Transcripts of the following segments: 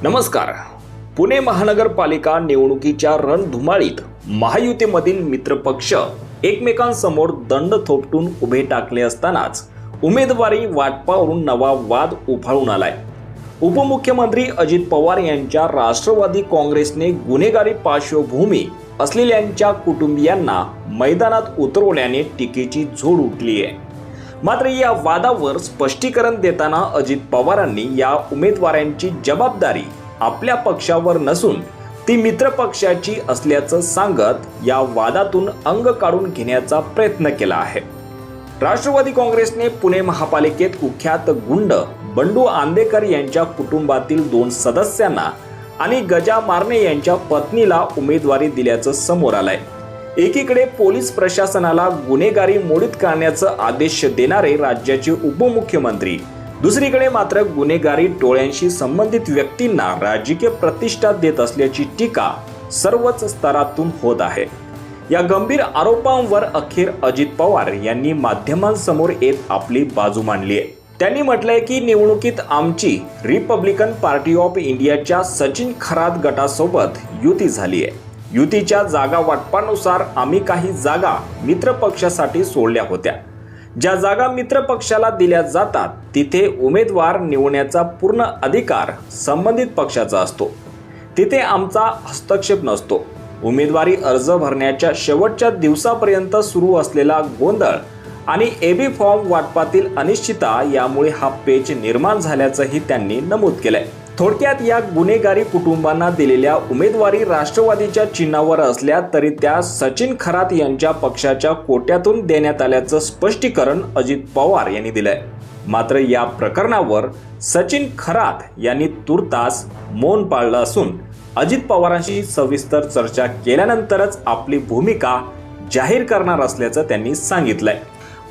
नमस्कार. पुणे महानगरपालिका निवडणुकीच्या रणधुमाळीत महायुतीमधील मित्रपक्ष एकमेकांसमोर दंड थोपटून उभे टाकले असतानाच उमेदवारी वाटपावरून नवा वाद उफाळून आलाय. उपमुख्यमंत्री अजित पवार यांच्या राष्ट्रवादी काँग्रेसने गुन्हेगारी पार्श्वभूमी असलेल्यांच्या कुटुंबियांना मैदानात उतरवल्याने टीकेची झोड उठली आहे. मात्र या वादावर स्पष्टीकरण देताना अजित पवारांनी या उमेदवारांची जबाबदारी आपल्या पक्षावर नसून ती मित्रपक्षाची असल्याचं सांगत या वादातून अंग काढून घेण्याचा प्रयत्न केला आहे. राष्ट्रवादी काँग्रेसने पुणे महापालिकेत कुख्यात गुंड बंडू आंदेकर यांच्या कुटुंबातील 2 सदस्यांना आणि गजा मारणे यांच्या पत्नीला उमेदवारी दिल्याचं समोर आलंय. एकीकडे पोलीस प्रशासनाला गुन्हेगारी मोडीत काढण्याचा आदेश देणारे राज्याचे उपमुख्यमंत्री, दुसरीकडे मात्र गुन्हेगारी टोळ्यांशी संबंधित व्यक्तींना राजकीय प्रतिष्ठा देत असल्याची टीका सर्वच स्तरातून होत आहे. या गंभीर आरोपांवर अखेर अजित पवार यांनी माध्यमांसमोर येत आपली बाजू मांडली आहे. त्यांनी म्हटलंय की निवडणुकीत आमची रिपब्लिकन पार्टी ऑफ इंडियाच्या सचिन खरात गटासोबत युती झाली आहे. युतीच्या जागा वाटपानुसार आम्ही काही जागा मित्रपक्षासाठी सोडल्या होत्या. ज्या जागा मित्रपक्षाला दिल्या जातात तिथे उमेदवार निवडण्याचा पूर्ण अधिकार संबंधित पक्षाचा असतो. तिथे आमचा हस्तक्षेप नसतो. उमेदवारी अर्ज भरण्याच्या शेवटच्या दिवसापर्यंत सुरू असलेला गोंधळ आणि एबी फॉर्म वाटपातील अनिश्चितता यामुळे हा पेच निर्माण झाल्याचंही त्यांनी नमूद केलंय. थोडक्यात या गुन्हेगारी कुटुंबांना दिलेल्या उमेदवारी राष्ट्रवादीच्या चिन्हावर असल्या तरी त्या सचिन खरात यांच्या पक्षाच्या कोट्यातून देण्यात आल्याचं स्पष्टीकरण अजित पवार यांनी दिलंय. मात्र या प्रकरणावर सचिन खरात यांनी तुर्तास मौन पाळलं असून अजित पवारांशी सविस्तर चर्चा केल्यानंतरच आपली भूमिका जाहीर करणार असल्याचं त्यांनी सांगितलंय.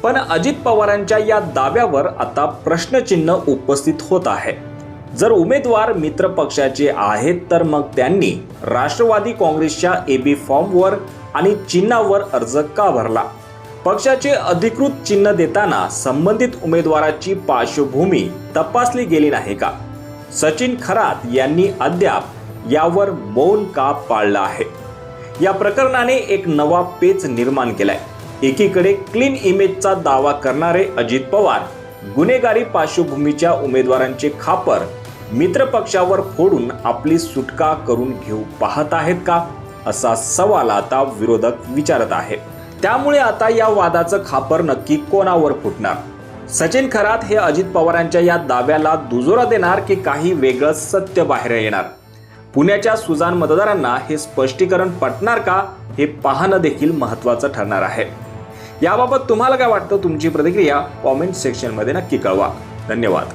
पण अजित पवारांच्या या दाव्यावर आता प्रश्नचिन्ह उपस्थित होत आहे. जर उमेदवार मित्र पक्षाचे आहेत तर मग त्यांनी राष्ट्रवादी काँग्रेसच्या एबी फॉर्मवर आणि चिन्हावर अर्ज का भरला? पक्षाचे अधिकृत चिन्ह देताना संबंधित उमेदवाराची पार्श्वभूमी तपासली गेली नाही का? सचिन खरात यांनी अद्याप यावर मौन का पाळलं आहे? या प्रकरणाने एक नवा पेच निर्माण केलाय. एकीकडे क्लीन इमेजचा दावा करणारे अजित पवार गुन्हेगारी पार्श्वभूमीच्या उमेदवारांचे खापर मित्रपक्षावर फोडून आपली सुटका करून घेऊ पाहत आहेत का, असा सवाल आता विरोधक विचारत आहेत. त्यामुळे आता या वादाचं खापर नक्की कोणावर फुटणार? सचिन खरात हे अजित पवारांच्या या दाव्याला दुजोरा देणार की काही वेगळं सत्य बाहेर येणार? पुण्याच्या सुजाण मतदारांना हे स्पष्टीकरण पटणार का, हे पाहणं देखील महत्त्वाचं ठरणार आहे. याबाबत तुम्हाला काय वाटतं? तुमची प्रतिक्रिया कॉमेंट सेक्शनमध्ये नक्की कळवा. धन्यवाद.